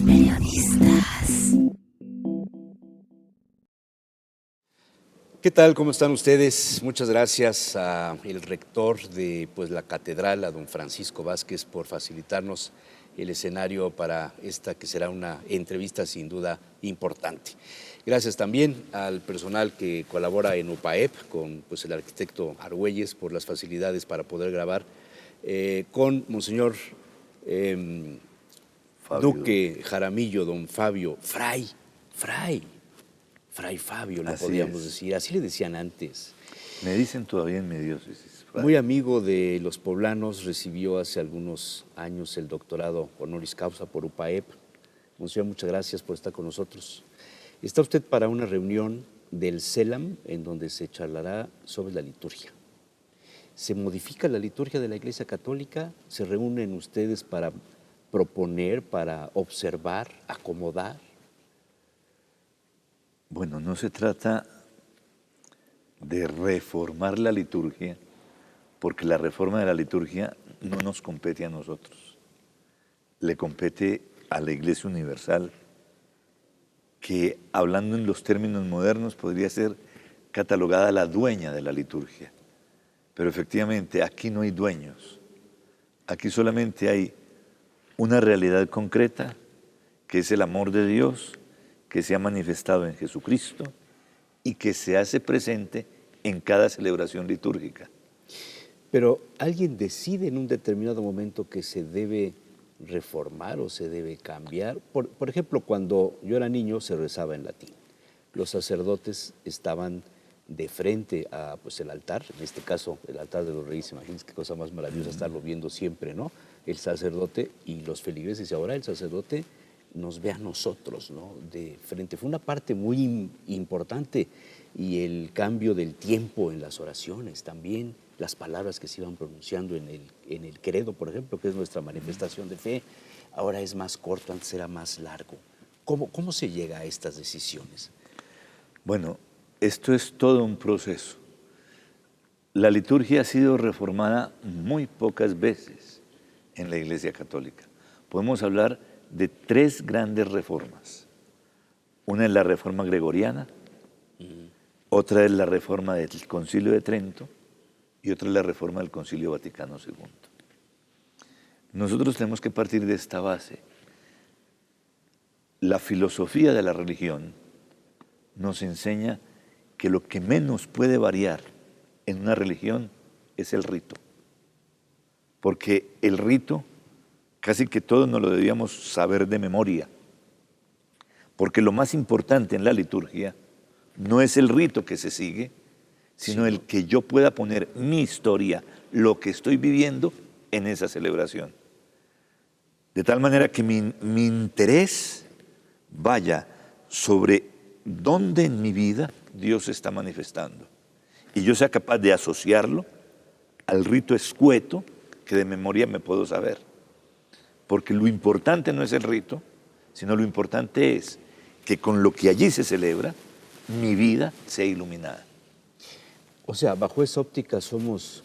Periodistas. ¿Qué tal? ¿Cómo están ustedes? Muchas gracias al rector de la catedral, a don Francisco Vázquez, por facilitarnos el escenario para esta que será una entrevista sin duda importante. Gracias también al personal que colabora en UPAEP, con el arquitecto Argüelles, por las facilidades para poder grabar, con Monseñor Duque Jaramillo, don Fabio, Fray Fabio, le podríamos decir, así le decían antes. Me dicen todavía en mi diócesis. Muy amigo de los poblanos, recibió hace algunos años el doctorado honoris causa por UPAEP. Monseñor, muchas gracias por estar con nosotros. Está usted para una reunión del CELAM en donde se charlará sobre la liturgia. ¿Se modifica la liturgia de la Iglesia Católica? ¿Se reúnen ustedes para proponer, para observar, acomodar? Bueno, no se trata de reformar la liturgia, porque la reforma de la liturgia no nos compete a nosotros. Le compete a la Iglesia Universal, que hablando en los términos modernos podría ser catalogada la dueña de la liturgia. Pero efectivamente aquí no hay dueños. Aquí solamente hay una realidad concreta, que es el amor de Dios, que se ha manifestado en Jesucristo y que se hace presente en cada celebración litúrgica. Pero ¿alguien decide en un determinado momento que se debe reformar o se debe cambiar? Por ejemplo, cuando yo era niño se rezaba en latín. Los sacerdotes estaban de frente a el altar, en este caso el altar de los Reyes. Imagínense qué cosa más maravillosa estarlo viendo siempre, ¿no? El sacerdote y los feligreses, y ahora el sacerdote nos ve a nosotros, ¿no?, de frente. Fue una parte muy importante, y el cambio del tiempo en las oraciones también, las palabras que se iban pronunciando en el credo, por ejemplo, que es nuestra manifestación de fe, ahora es más corto, antes era más largo. ¿Cómo se llega a estas decisiones? Bueno, esto es todo un proceso. La liturgia ha sido reformada muy pocas veces en la Iglesia Católica. Podemos hablar de tres grandes reformas. Una es la reforma gregoriana, otra es la reforma del Concilio de Trento y otra es la reforma del Concilio Vaticano II. Nosotros tenemos que partir de esta base. La filosofía de la religión nos enseña que lo que menos puede variar en una religión es el rito. Porque el rito casi que todos nos lo debíamos saber de memoria, porque lo más importante en la liturgia no es el rito que se sigue, sino el que yo pueda poner mi historia, lo que estoy viviendo en esa celebración. De tal manera que mi interés vaya sobre dónde en mi vida Dios se está manifestando, y yo sea capaz de asociarlo al rito escueto que de memoria me puedo saber. Porque lo importante no es el rito, sino lo importante es que con lo que allí se celebra, mi vida sea iluminada. O sea, bajo esa óptica, ¿somos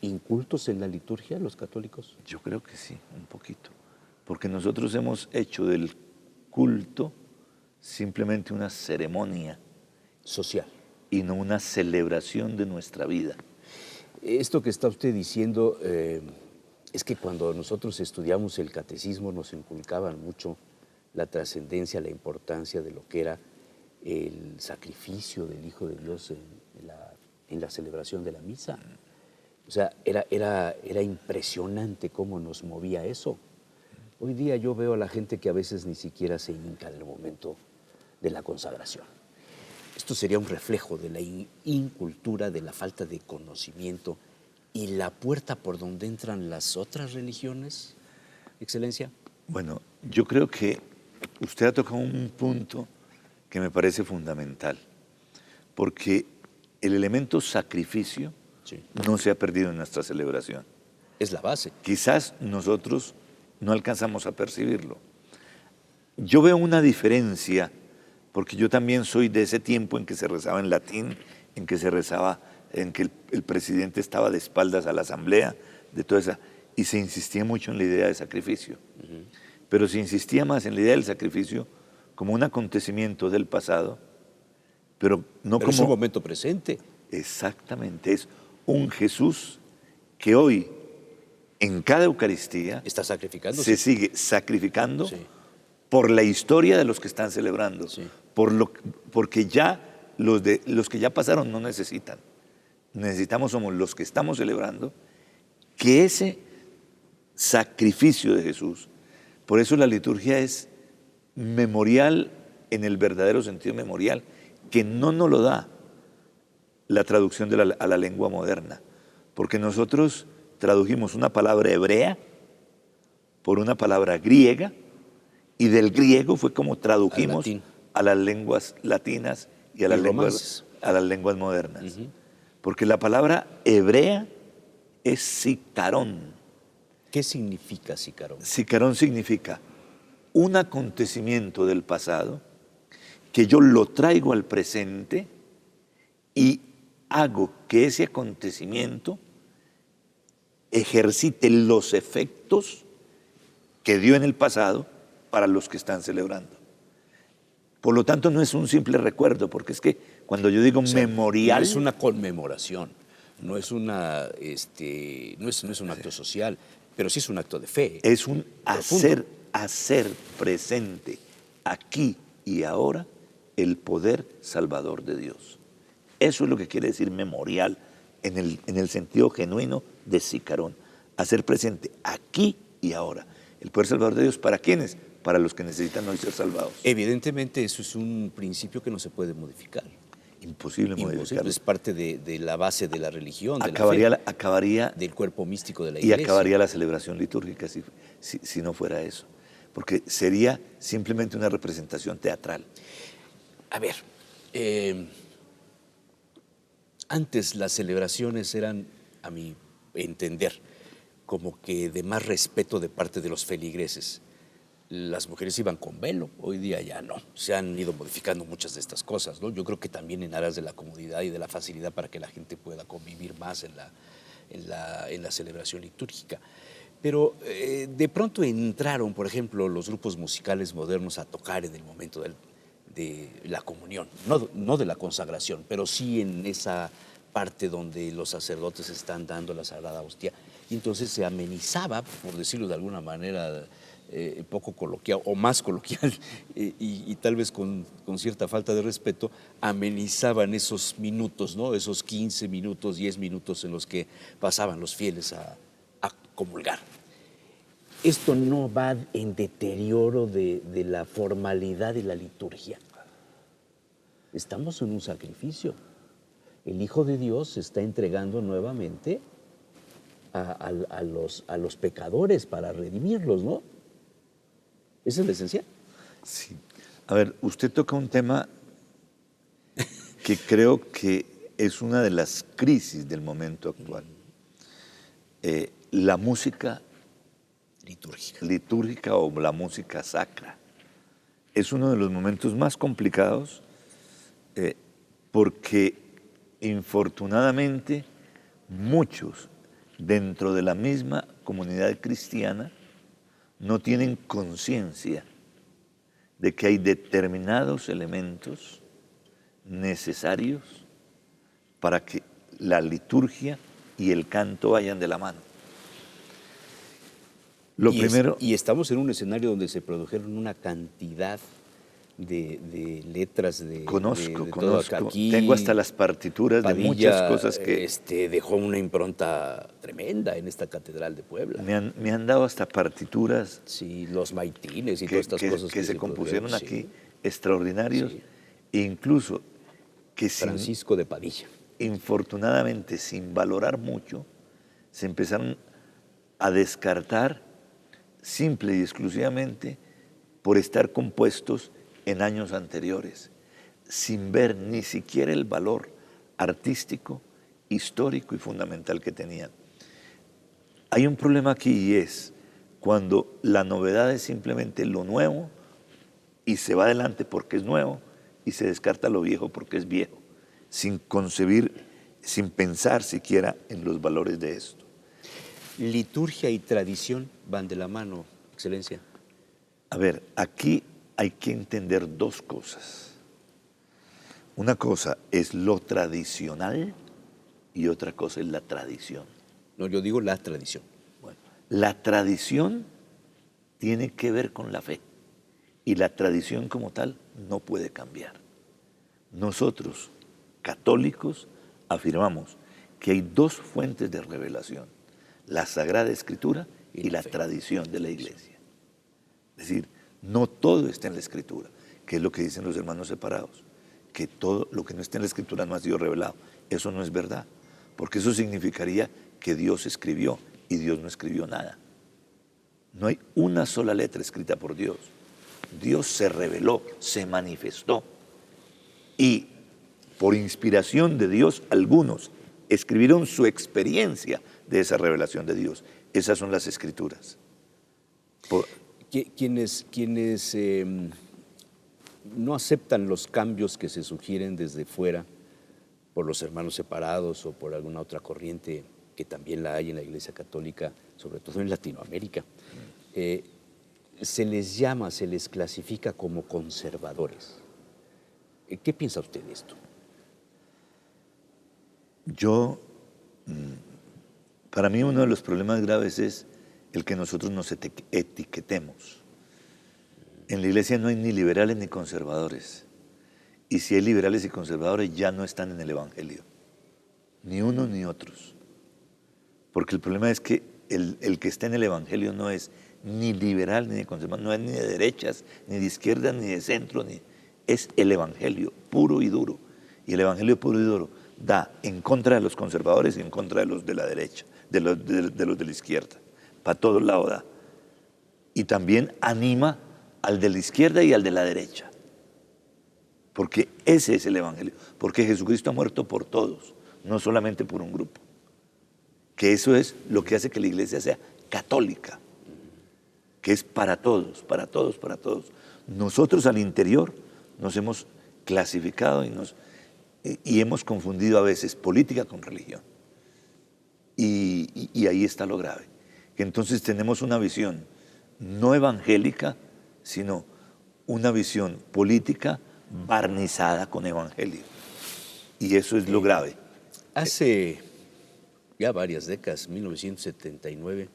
incultos en la liturgia los católicos? Yo creo que sí, un poquito. Porque nosotros hemos hecho del culto simplemente una ceremonia social y no una celebración de nuestra vida. Esto que está usted diciendo es que cuando nosotros estudiamos el catecismo nos inculcaban mucho la trascendencia, la importancia de lo que era el sacrificio del Hijo de Dios en la celebración de la misa. O sea, era impresionante cómo nos movía eso. Hoy día yo veo a la gente que a veces ni siquiera se hinca en el momento de la consagración. Esto sería un reflejo de la incultura, de la falta de conocimiento y la puerta por donde entran las otras religiones, Excelencia. Bueno, yo creo que usted ha tocado un punto que me parece fundamental, porque el elemento sacrificio no se ha perdido en nuestra celebración. Es la base. Quizás nosotros no alcanzamos a percibirlo. Yo veo una diferencia, porque yo también soy de ese tiempo en que se rezaba en latín, en que se rezaba, en que el presidente estaba de espaldas a la asamblea, de toda esa, y se insistía mucho en la idea de sacrificio. pero se insistía más en la idea del sacrificio como un acontecimiento del pasado, pero no Pero como... es un momento presente. Exactamente, es un Jesús que hoy, en cada Eucaristía, Está sacrificándose. se sigue sacrificando Sí. por la historia de los que están celebrando, Sí. porque ya los que ya pasaron no necesitan. Necesitamos, somos los que estamos celebrando, que ese sacrificio de Jesús, por eso la liturgia es memorial en el verdadero sentido memorial, que no nos lo da la traducción a la lengua moderna, porque nosotros tradujimos una palabra hebrea por una palabra griega, y del griego fue como tradujimos a las lenguas latinas y a las lenguas modernas. Porque la palabra hebrea es sicarón. ¿Qué significa sicarón? Sicarón significa un acontecimiento del pasado que yo lo traigo al presente y hago que ese acontecimiento ejercite los efectos que dio en el pasado para los que están celebrando. Por lo tanto, no es un simple recuerdo, porque es que cuando yo digo memorial... No es una conmemoración, no es, no es un acto social, pero sí es un acto de fe. Es un hacer presente aquí y ahora el poder salvador de Dios. Eso es lo que quiere decir memorial en el sentido genuino de sicarón. Hacer presente aquí y ahora el poder salvador de Dios. ¿Para quiénes? Para los que necesitan hoy ser salvados. Evidentemente eso es un principio que no se puede modificar. Imposible modificarlo. Es parte de la base de la religión, acabaría del cuerpo místico de la Iglesia. Y acabaría la celebración litúrgica si no fuera eso. Porque sería simplemente una representación teatral. A ver, antes las celebraciones eran, a mi entender, como que de más respeto de parte de los feligreses. Las mujeres iban con velo, hoy día ya no. Se han ido modificando muchas de estas cosas, ¿no? Yo creo que también en aras de la comodidad y de la facilidad para que la gente pueda convivir más en la celebración litúrgica. Pero de pronto entraron, por ejemplo, los grupos musicales modernos a tocar en el momento de la comunión, no de la consagración, pero sí en esa parte donde los sacerdotes están dando la Sagrada Hostia. Y entonces se amenizaba, por decirlo de alguna manera, poco coloquial o más coloquial y tal vez con cierta falta de respeto, amenizaban esos minutos, ¿no? Esos 15 minutos, 10 minutos en los que pasaban los fieles a comulgar. Esto no va en deterioro de la formalidad de la liturgia. Estamos en un sacrificio. El Hijo de Dios se está entregando nuevamente a los pecadores para redimirlos, ¿no? ¿Esa es la esencia? Sí. A ver, usted toca un tema que creo que es una de las crisis del momento actual. La música litúrgica o la música sacra es uno de los momentos más complicados porque infortunadamente muchos dentro de la misma comunidad cristiana no tienen conciencia de que hay determinados elementos necesarios para que la liturgia y el canto vayan de la mano. Y estamos en un escenario donde se produjeron una cantidad de letras Conozco. Aquí, tengo hasta las partituras Padilla, de muchas cosas que... dejó una impronta tremenda en esta catedral de Puebla. Me han dado hasta partituras... Sí, los maitines y todas estas cosas que se compusieron aquí, extraordinarios, sí. Incluso que Francisco de Padilla. Infortunadamente, sin valorar mucho, se empezaron a descartar simple y exclusivamente por estar compuestos en años anteriores, sin ver ni siquiera el valor artístico, histórico y fundamental que tenían. Hay un problema aquí y es cuando la novedad es simplemente lo nuevo y se va adelante porque es nuevo y se descarta lo viejo porque es viejo, sin concebir, sin pensar siquiera en los valores de esto. Liturgia y tradición van de la mano, Excelencia. A ver, aquí hay que entender dos cosas. Una cosa es lo tradicional y otra cosa es la tradición. No, yo digo la tradición. Bueno, la tradición tiene que ver con la fe y la tradición como tal no puede cambiar. Nosotros, católicos, afirmamos que hay dos fuentes de revelación, la Sagrada Escritura y la tradición de la Iglesia. Es decir, no todo está en la Escritura, que es lo que dicen los hermanos separados, que todo lo que no está en la Escritura no ha sido revelado. Eso no es verdad, porque eso significaría que Dios escribió y Dios no escribió nada. No hay una sola letra escrita por Dios. Dios se reveló, se manifestó. Y por inspiración de Dios, algunos escribieron su experiencia de esa revelación de Dios. Esas son las Escrituras. Quienes no aceptan los cambios que se sugieren desde fuera por los hermanos separados o por alguna otra corriente que también la hay en la Iglesia Católica, sobre todo en Latinoamérica, se les llama, se les clasifica como conservadores. ¿Qué piensa usted de esto? Para mí uno de los problemas graves es el que nosotros nos etiquetemos. En la Iglesia no hay ni liberales ni conservadores. Y si hay liberales y conservadores, ya no están en el Evangelio. Ni unos ni otros. Porque el problema es que el que está en el Evangelio no es ni liberal ni conservador, no es ni de derechas, ni de izquierdas, ni de centro, es el Evangelio puro y duro. Y el Evangelio puro y duro da en contra de los conservadores y en contra de los de la derecha, de los de la izquierda. Para todos lados da. Y también anima al de la izquierda y al de la derecha. Porque ese es el Evangelio. Porque Jesucristo ha muerto por todos, no solamente por un grupo. Que eso es lo que hace que la Iglesia sea católica. Que es para todos, para todos, para todos. Nosotros al interior nos hemos clasificado y hemos confundido a veces política con religión. Y ahí está lo grave. Que entonces tenemos una visión no evangélica, sino una visión política barnizada con evangelio. Y eso es lo grave. Hace ya varias décadas, 1979,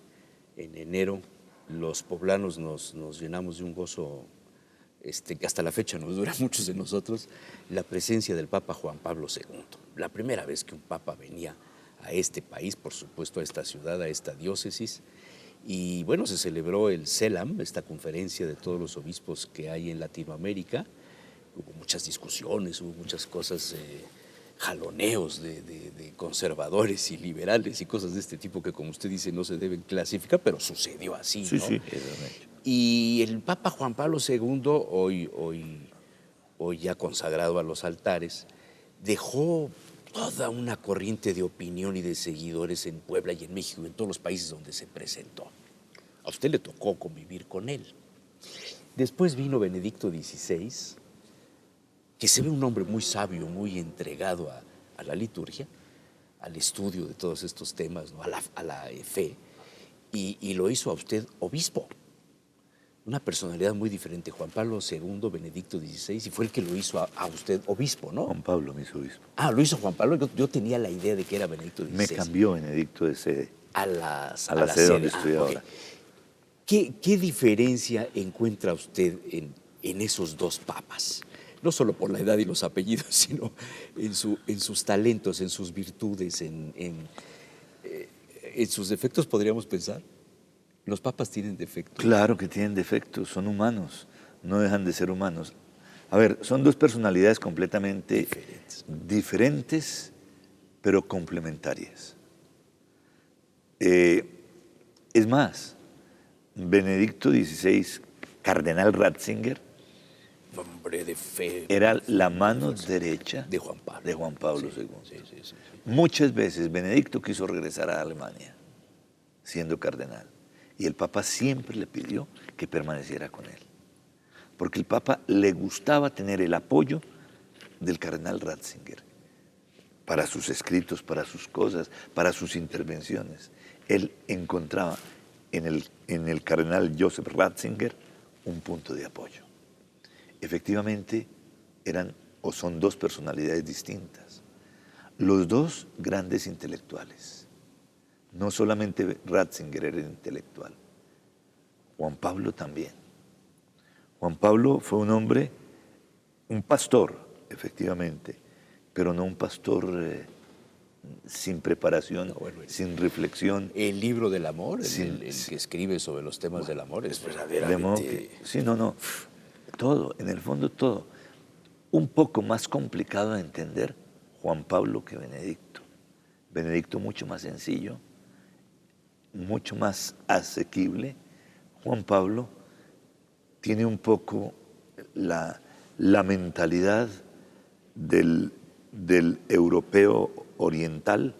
en enero, los poblanos nos llenamos de un gozo que hasta la fecha nos dura a muchos de nosotros, la presencia del Papa Juan Pablo II. La primera vez que un Papa venía a este país, por supuesto a esta ciudad, a esta diócesis, y bueno, se celebró el CELAM, esta conferencia de todos los obispos que hay en Latinoamérica. Hubo muchas discusiones, hubo muchas cosas, jaloneos de conservadores y liberales y cosas de este tipo que, como usted dice, no se deben clasificar, pero sucedió así, Sí, ¿no? sí. Y el Papa Juan Pablo II, hoy ya consagrado a los altares, dejó toda una corriente de opinión y de seguidores en Puebla y en México y en todos los países donde se presentó. A usted le tocó convivir con él. Después vino Benedicto XVI, que se ve un hombre muy sabio, muy entregado a la liturgia, al estudio de todos estos temas, ¿no? a la fe, y lo hizo a usted obispo. Una personalidad muy diferente, Juan Pablo II, Benedicto XVI, y fue el que lo hizo a usted obispo, ¿no? Juan Pablo me hizo obispo. Ah, lo hizo Juan Pablo. Yo tenía la idea de que era Benedicto XVI. Me cambió Benedicto de sede. A la sede donde estoy ahora. Okay. ¿Qué diferencia encuentra usted en esos dos papas? No solo por la edad y los apellidos, sino en sus talentos, en sus virtudes, en sus defectos, podríamos pensar. ¿Los papas tienen defectos? Claro que tienen defectos, son humanos, no dejan de ser humanos. A ver, son dos personalidades completamente diferentes pero complementarias. Es más, Benedicto XVI, cardenal Ratzinger, hombre de fe, era la mano derecha de Juan Pablo II. Sí. Muchas veces Benedicto quiso regresar a Alemania, siendo cardenal, y el Papa siempre le pidió que permaneciera con él, porque el Papa le gustaba tener el apoyo del cardenal Ratzinger para sus escritos, para sus cosas, para sus intervenciones. Él encontraba en el cardenal Joseph Ratzinger un punto de apoyo. Efectivamente, eran o son dos personalidades distintas. Los dos grandes intelectuales. No solamente Ratzinger era intelectual, Juan Pablo también. Juan Pablo fue un hombre, un pastor, efectivamente, pero no un pastor sin preparación, No, bueno, sin reflexión. El libro del amor, Sin- el que escribe sobre los temas del amor, es de modo verdaderamente... que, sí, no, todo, en el fondo todo. Un poco más complicado de entender Juan Pablo que Benedicto. Benedicto mucho más sencillo, mucho más asequible. Juan Pablo tiene un poco la mentalidad del europeo oriental,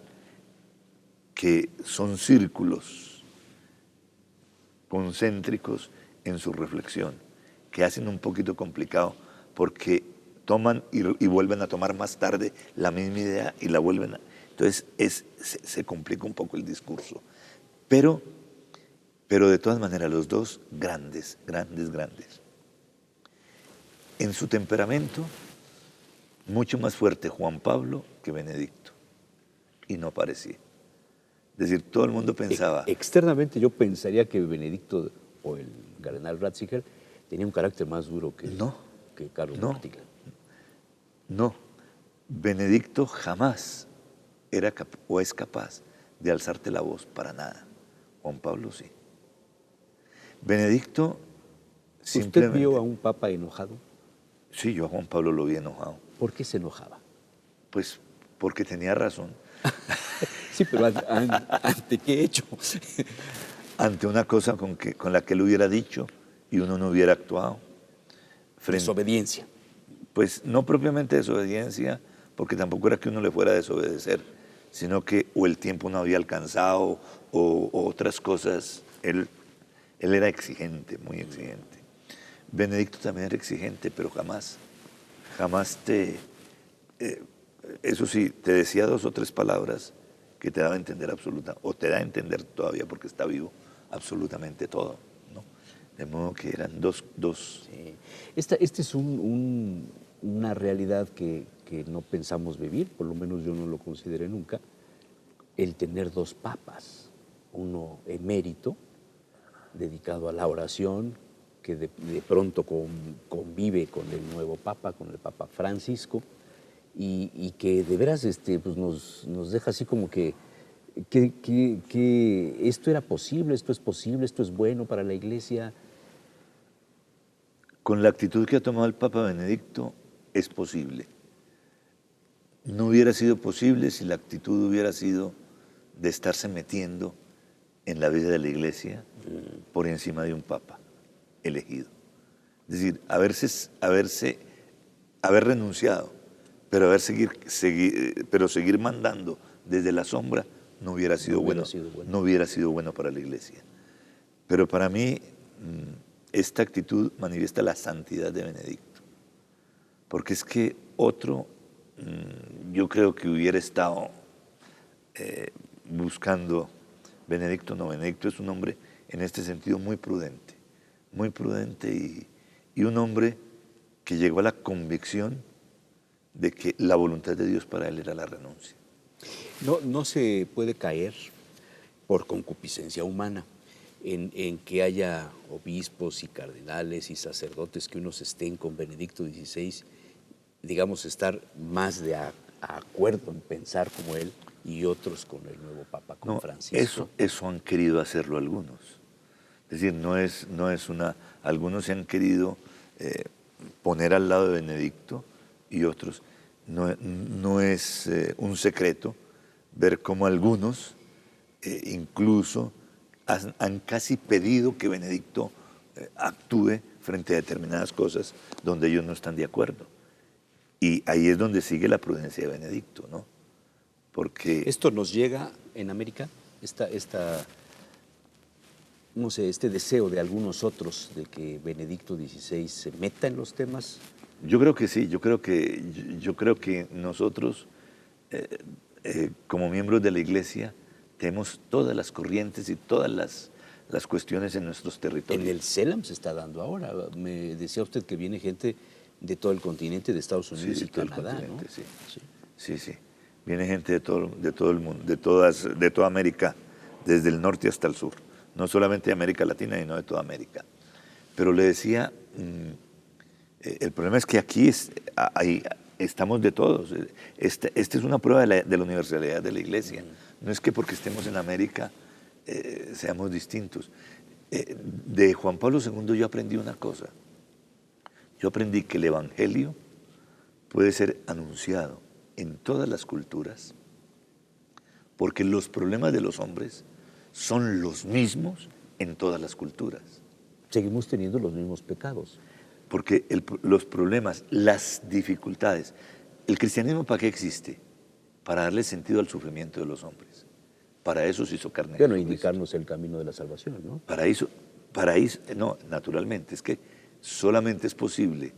que son círculos concéntricos en su reflexión, que hacen un poquito complicado porque toman y vuelven a tomar más tarde la misma idea y la vuelven a... Entonces se complica un poco el discurso. Pero de todas maneras, los dos grandes. En su temperamento, mucho más fuerte Juan Pablo que Benedicto. Y no parecía. Es decir, todo el mundo pensaba... Externamente yo pensaría que Benedicto o el cardenal Ratzinger tenía un carácter más duro No, que Carlos no. Martínez. No, Benedicto jamás era o es capaz de alzarte la voz para nada. Juan Pablo sí. Benedicto ¿Usted simplemente... vio a un papa enojado? Sí, yo a Juan Pablo lo vi enojado. ¿Por qué se enojaba? Pues porque tenía razón. Sí, pero ¿ante qué hecho? Ante una cosa con la que él hubiera dicho y uno no hubiera actuado. Desobediencia. Pues no propiamente desobediencia, porque tampoco era que uno le fuera a desobedecer, sino que o el tiempo no había alcanzado o otras cosas. Él era exigente, muy exigente. Benedicto también era exigente, pero jamás eso sí, te decía 2 o 3 palabras que te daba a entender o te da a entender todavía porque está vivo, absolutamente todo, ¿no? De modo que eran dos. Sí. Esta es una realidad que no pensamos vivir, por lo menos yo no lo consideré nunca, el tener 2 papas, uno emérito, dedicado a la oración, que de pronto convive con el nuevo papa, con el papa Francisco, y que de veras pues nos deja así como que esto era posible, esto es posible, esto es bueno para la Iglesia. Con la actitud que ha tomado el Papa Benedicto, es posible. No hubiera sido posible si la actitud hubiera sido de estarse metiendo en la vida de la Iglesia por encima de un Papa elegido. Es decir, haber renunciado, pero seguir mandando desde la sombra no hubiera sido bueno. No hubiera sido bueno para la Iglesia. Pero para mí esta actitud manifiesta la santidad de Benedicto, porque es que otro, yo creo que hubiera estado buscando Benedicto. No, Benedicto es un hombre en este sentido muy prudente y un hombre que llegó a la convicción de que la voluntad de Dios para él era la renuncia. No se puede caer por concupiscencia humana en que haya obispos y cardenales y sacerdotes que unos estén con Benedicto XVI, digamos, estar más de acuerdo en pensar como él y otros con el nuevo Papa, con Francisco. Eso han querido hacerlo algunos. Es decir, algunos se han querido poner al lado de Benedicto y otros. No es un secreto ver cómo algunos incluso han casi pedido que Benedicto actúe frente a determinadas cosas donde ellos no están de acuerdo. Y ahí es donde sigue la prudencia de Benedicto, ¿no? Porque... ¿Esto nos llega en América? No sé, este deseo de algunos otros de que Benedicto XVI se meta en los temas. Yo creo que sí, yo creo que nosotros, como miembros de la Iglesia, tenemos todas las corrientes y todas las cuestiones en nuestros territorios. En el CELAM se está dando ahora. Me decía usted que viene gente de todo el continente, de Estados Unidos Sí, y todo el Canadá, ¿no? continente, sí. Viene gente de todo el mundo, de toda América, desde el norte hasta el sur. No solamente de América Latina, sino de toda América. Pero le decía, el problema es que aquí estamos de todos. Esta es una prueba de la universalidad de la Iglesia. No es que porque estemos en América seamos distintos. De Juan Pablo II yo aprendí una cosa. Yo aprendí que el Evangelio puede ser anunciado en todas las culturas porque los problemas de los hombres son los mismos en todas las culturas. Seguimos teniendo los mismos pecados. Porque los problemas, las dificultades, ¿el cristianismo para qué existe? Para darle sentido al sufrimiento de los hombres. Para eso se hizo carne. Bueno, indicarnos el camino de la salvación, ¿no? Para eso, no, naturalmente, es que solamente es posible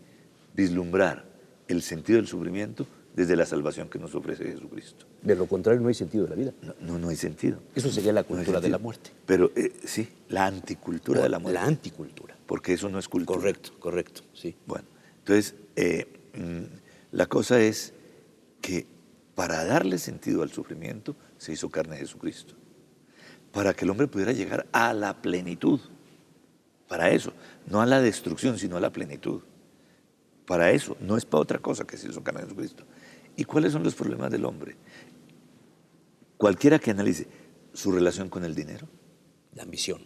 vislumbrar el sentido del sufrimiento desde la salvación que nos ofrece Jesucristo. De lo contrario no hay sentido de la vida. No hay sentido. Eso sería la cultura de la muerte. Pero sí, la anticultura de la muerte. La anticultura. Porque eso no es cultura. Correcto, sí. Bueno, entonces, la cosa es que para darle sentido al sufrimiento se hizo carne Jesucristo. Para que el hombre pudiera llegar a la plenitud. Para eso, no a la destrucción, sino a la plenitud. Para eso, no es para otra cosa que se hizo carne Jesucristo. ¿Y cuáles son los problemas del hombre? Cualquiera que analice su relación con el dinero. La ambición.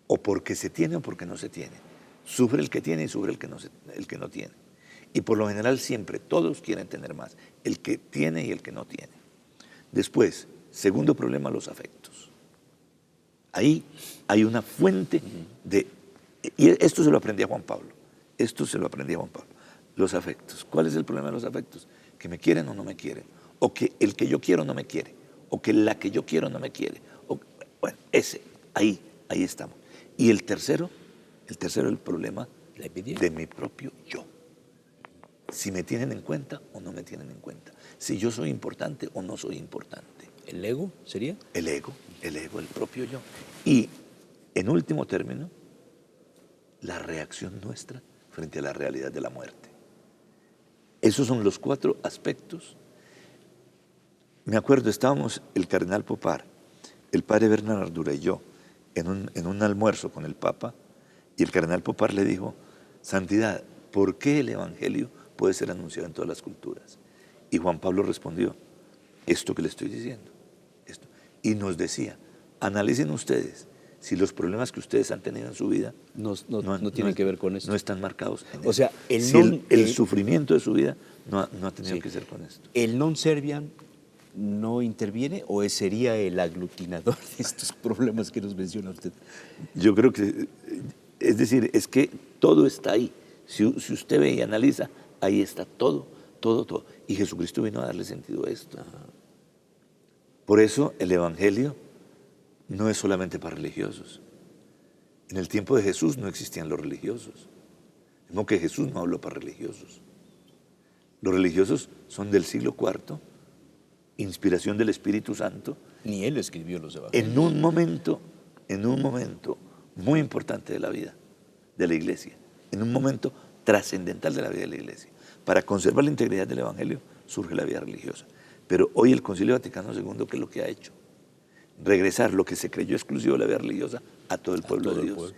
O porque se tiene o porque no se tiene. Sufre el que tiene y sufre el que no tiene. Y por lo general siempre todos quieren tener más. El que tiene y el que no tiene. Después, segundo problema, los afectos. Ahí hay una fuente de... Y esto se lo aprendí a Juan Pablo. Los afectos. ¿Cuál es el problema de los afectos? Que me quieren o no me quieren. O que el que yo quiero no me quiere. O que la que yo quiero no me quiere. Bueno, ahí estamos. Y el tercero, el problema de mi propio yo. Si me tienen en cuenta o no me tienen en cuenta. Si yo soy importante o no soy importante. ¿El ego sería? El ego, el propio yo. Y, en último término, la reacción nuestra frente a la realidad de la muerte. Esos son los 4 aspectos. Me acuerdo, estábamos el cardenal Popar, el padre Bernard Ardura y yo, en un almuerzo con el Papa, y el cardenal Popar le dijo, Santidad, ¿por qué el Evangelio puede ser anunciado en todas las culturas? Y Juan Pablo respondió, esto que le estoy diciendo. Esto. Y nos decía, analicen ustedes si los problemas que ustedes han tenido en su vida no tienen que ver con esto. No están marcados en o sea, el sufrimiento de su vida no ha tenido que ser con esto. ¿El non serviam no interviene o sería el aglutinador de estos problemas que nos menciona usted? Yo creo que, es decir, es que todo está ahí. Si usted ve y analiza, ahí está todo. Y Jesucristo vino a darle sentido a esto. Por eso el Evangelio no es solamente para religiosos. En el tiempo de Jesús no existían los religiosos. De modo que Jesús no habló para religiosos. Los religiosos son del siglo IV, inspiración del Espíritu Santo. Ni él escribió los evangelios. En un momento muy importante de la vida de la Iglesia, en un momento trascendental de la vida de la Iglesia. Para conservar la integridad del Evangelio surge la vida religiosa. Pero hoy el Concilio Vaticano II, ¿qué es lo que ha hecho? Regresar lo que se creyó exclusivo de la vida religiosa a todo el pueblo de Dios.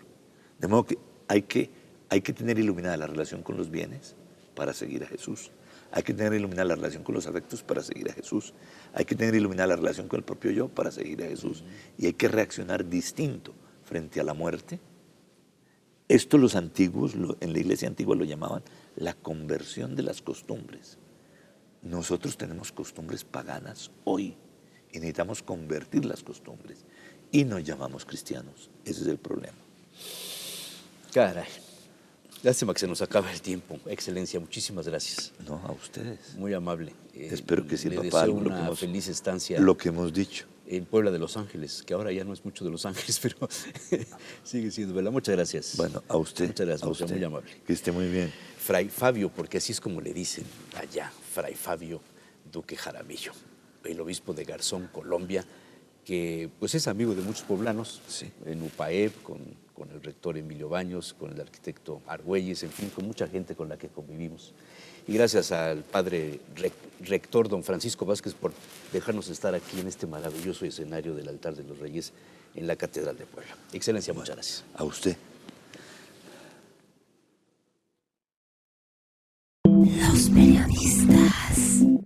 De modo que hay que tener iluminada la relación con los bienes para seguir a Jesús. Hay que tener iluminada la relación con los afectos para seguir a Jesús. Hay que tener iluminada la relación con el propio yo para seguir a Jesús. Y hay que reaccionar distinto frente a la muerte. Esto los antiguos, en la iglesia antigua lo llamaban la conversión de las costumbres. Nosotros tenemos costumbres paganas hoy y necesitamos convertir las costumbres y nos llamamos cristianos. Ese es el problema. Caray. Lástima que se nos acaba el tiempo. Excelencia, muchísimas gracias. No, a ustedes. Muy amable. Espero que sirva le para deseo algo una feliz estancia. Lo que hemos dicho. En Puebla de Los Ángeles, que ahora ya no es mucho de Los Ángeles, pero sigue siendo, ¿verdad? Muchas gracias. Bueno, a usted. Muchas gracias, a usted. Muy amable. Que esté muy bien. Fray Fabio, porque así es como le dicen allá, Fray Fabio Duque Jaramillo, el obispo de Garzón, Colombia, que pues es amigo de muchos poblanos, Sí. en UPAEP, con el rector Emilio Baños, con el arquitecto Argüelles, en fin, con mucha gente con la que convivimos. Y gracias al padre rector don Francisco Vázquez por dejarnos estar aquí en este maravilloso escenario del altar de los Reyes en la Catedral de Puebla. Excelencia, muchas gracias. A usted. Los periodistas.